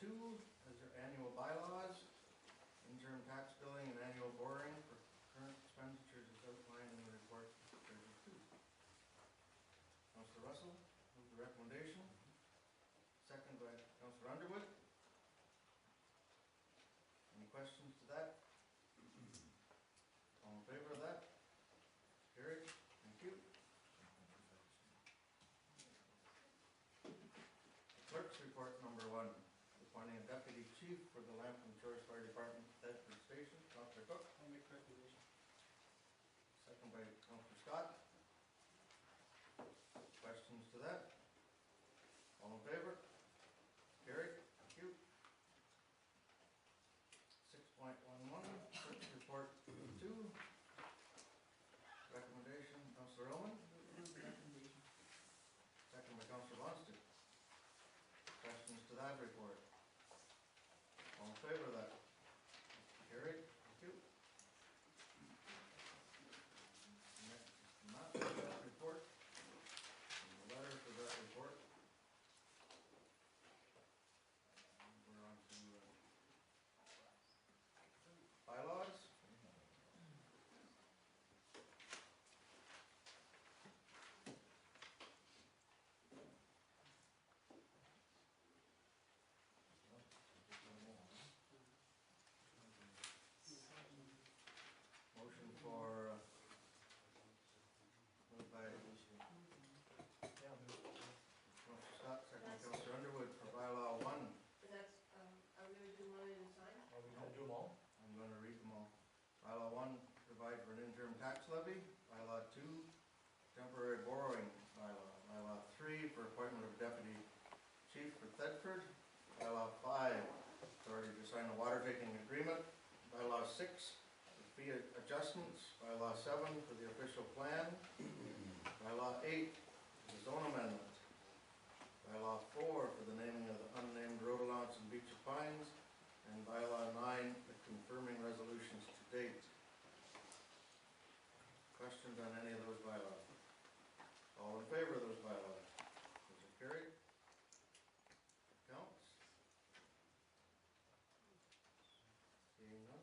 2 is your annual bylaws, interim tax billing and annual borrowing for current expenditures as outlined in the report. Treasurer 2. Councillor Russell, move the recommendation. Second by Councillor Underwood. Any questions to that? All in favor of that? Carried. Thank you. Clerk's report number 1. Appointing a deputy chief for the Lambton Shores Fire Department Thetford Station. Councillor Cook. I'll make recommendation. Second by Councillor Scott. Questions to that? All in favor? Carried. Thank you. 6.11, clerk's report 2. Recommendation, Councillor Owen. Recommendation. Second by Councillor Lonsted. Questions to that report? All in favor of that? Carried. Thank you. Next, that report. And the letter for that report. We're on to bylaws. Motion for moved by Councillor Scott, second by Councillor Underwood for bylaw 1. That's, are we going to do one at a time? Are we going to do them all? I'm going to read them all. Bylaw 1, provide for an interim tax levy. Bylaw 2, temporary borrowing bylaw. Bylaw 3, for appointment of deputy chief for Thetford. Bylaw 5, authority to sign a water taking agreement. Bylaw 6, for fee adjustments. Bylaw 7, for the official plan. Bylaw 8, the zone amendment. Bylaw 4, for the naming of the unnamed road allowance in Beach of Pines. And bylaw 9, the confirming resolutions to date. Questions on any of those bylaws? All in favor of those bylaws? Those are carried. Accounts? Seeing none?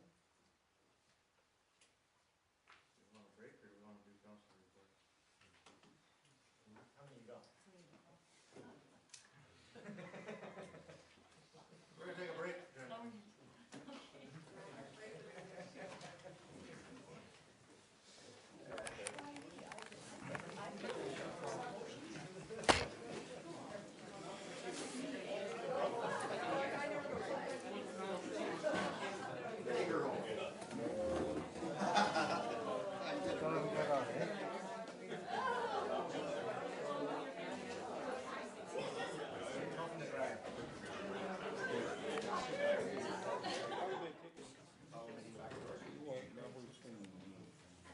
Do we want a break or do we want to do council reports? How many you got? We're going to take a break.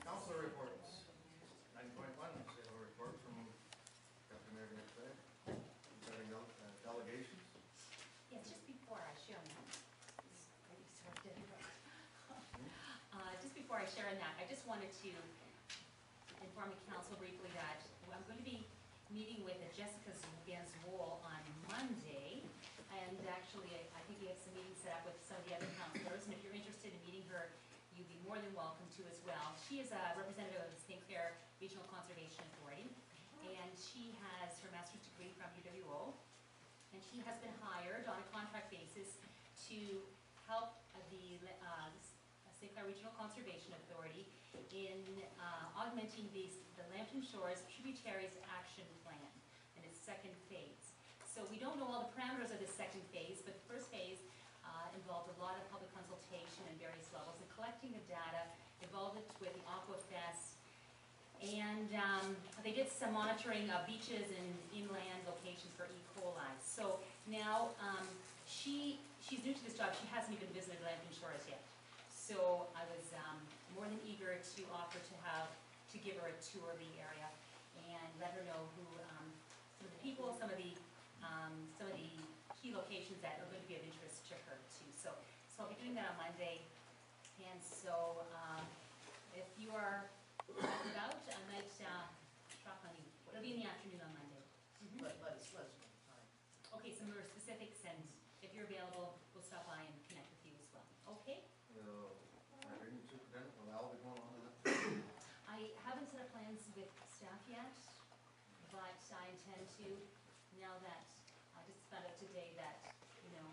Council reports. 9.1, we have a report from Deputy Mayor McFay regarding delegations. Yes, just before I share on that, just before I share on that, I just wanted to inform the council briefly that I'm going to be meeting with Jessica Van Zwolle on Monday, and actually I think we have some meetings set up with some of the other councilors, and if you're interested in meeting her, you'd be more than welcome to as well. She is a representative of the St. Clair Regional Conservation Authority, and she has her master's degree from UWO, and she has been hired on a contract basis to help the St. Clair Regional Conservation Authority in augmenting the Lambton Shores Tributaries Action Plan in its second phase. So we don't know all the parameters of this second phase, but the first phase involved a lot of public consultation at various levels and collecting the data, involved with the Aquafest, and they did some monitoring of beaches and inland locations for E. coli. So now she's new to this job. She hasn't even visited Lambton Shores yet. So I was more than eager to offer to give her a tour of the area and let her know who some of the people, some of the key locations that are going to be of interest to her too. So I'll be doing that on Monday. And so if you are out, I might drop on you. It'll be in the afternoon on Monday. Let's. Okay, some more specifics, and if you're available, we'll stop by and connect with you as well, okay? Our reading superintendent, will Al be going on to that? I haven't set up plans with staff yet, but I intend to, now that, I just found out today that, you know,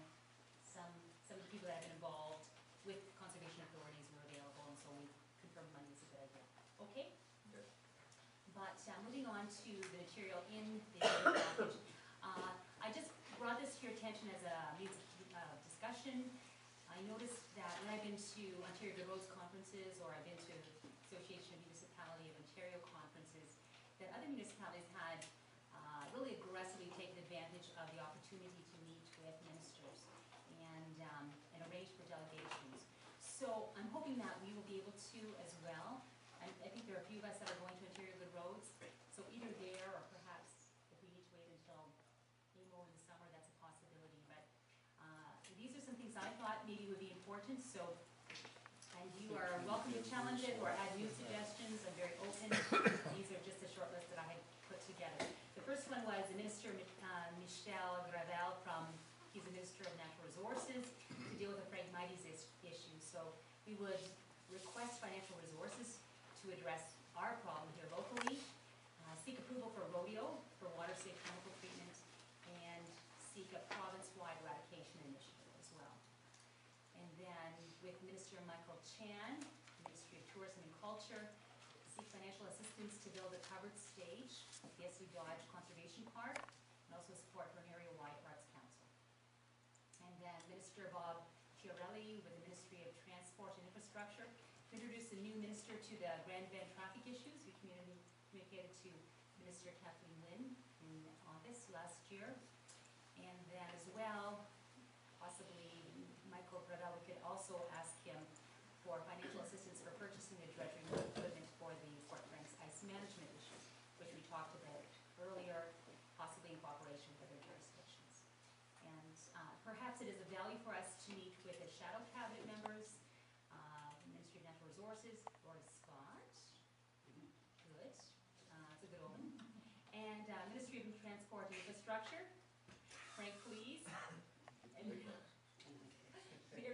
some of the people that have been involved with conservation authorities were available, and so we confirmed money is a good idea, okay? Okay. But moving on to the material in the package, I just brought this to your attention as a means of discussion. I noticed that when I've been to Ontario Good Roads conferences, or I've been to Association of Municipality of Ontario conferences, that other municipalities had really aggressively taken advantage of the opportunity to meet with ministers and arrange for delegations. So I'm hoping that we will be able to as well. I think there are a few of us that are going to Ontario Good Roads, so either there or perhaps if we need to wait until April in the summer, that's a possibility. But these are some things I thought maybe would be important, so, and you are welcome to challenge it or add new suggestions. I'm very open. These are just a short list that I had put together. The first one was the Minister Michel Gravel he's the Minister of Natural Resources, to deal with the Phragmites issue. So we would request financial resources to address our problem here locally, seek approval for a rodeo for water-safe chemical treatment, and seek a province-wide eradication initiative as well. And then with Minister Michael Chan, Ministry of Tourism and Culture, seek financial assistance to build a covered stage at the S.E. Dodge Conservation Park, and also support for an area-wide arts council. And then Minister Bob Chiarelli with the Ministry of Transport and Infrastructure to introduce a new minister to the Grand Bend traffic issues. We communicated to Minister Kathleen Lynn in August last year. And then as well, possibly Michael Gravel, we could also ask him for financial assistance for purchasing the dredging equipment for the Fort Franks ice management issue, which we talked about earlier, possibly in cooperation with other jurisdictions. And perhaps it is of value for us to meet with the shadow cabinet members, Ministry of Natural Resources, Lord Scott, good, it's a good omen, and Ministry of Transport and Infrastructure, Frank Please, and there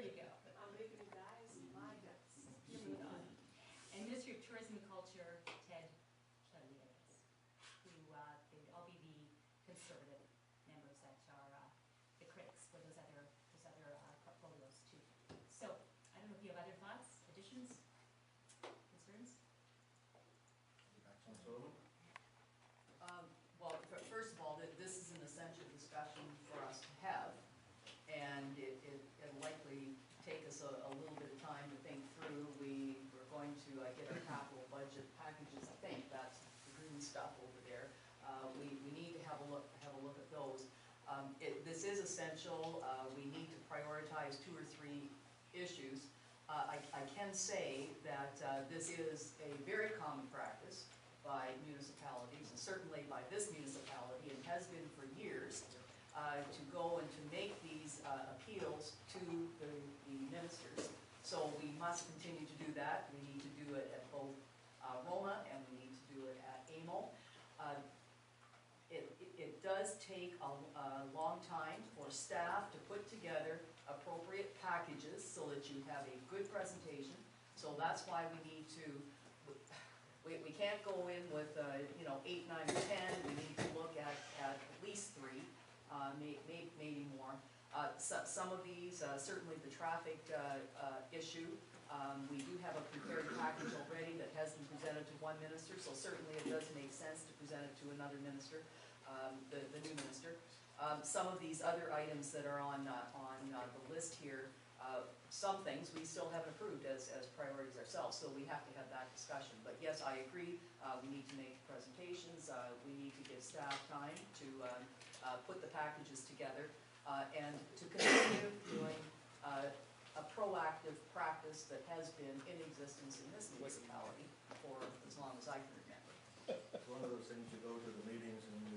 you go. I'm making you guys my guts. You're moving on. And Ministry of Tourism and Culture, Ted Chudley, who they would all be the conservative members that are the critics for those other portfolios too. So I don't know if you have other thoughts, additions, concerns? Councilor Sullivan? Well, first of all, this is an essential discussion for us to have, and it'll likely take us a little bit of time to think through. We're going to get our capital budget packages, I think, that's the green stuff over there. We need to have a look at those. This is essential. We need to prioritize 2 or 3 issues. I can say that this is a very common practice by municipalities, and certainly by this municipality, and has been for years, to go and to make these appeals to the ministers. So we must continue to do that. We need to do it at both Roma, and we need to do it at AMO. It does take a long time for staff to put together appropriate packages so that you have a good presentation. So that's why we need to, we can't go in with 8, 9, or 10. We need to look at least 3, maybe more. Some of these, certainly the traffic issue, we do have a prepared package already that has been presented to one minister, so certainly it does make sense to present it to another minister, the new minister. Some of these other items that are on the list here, some things we still haven't approved as priorities ourselves, so we have to have that discussion. But yes, I agree, we need to make presentations, we need to give staff time to put the packages together, and to continue doing a proactive practice that has been in existence in this municipality for as long as I can remember. It's one of those things, you go to the meetings and you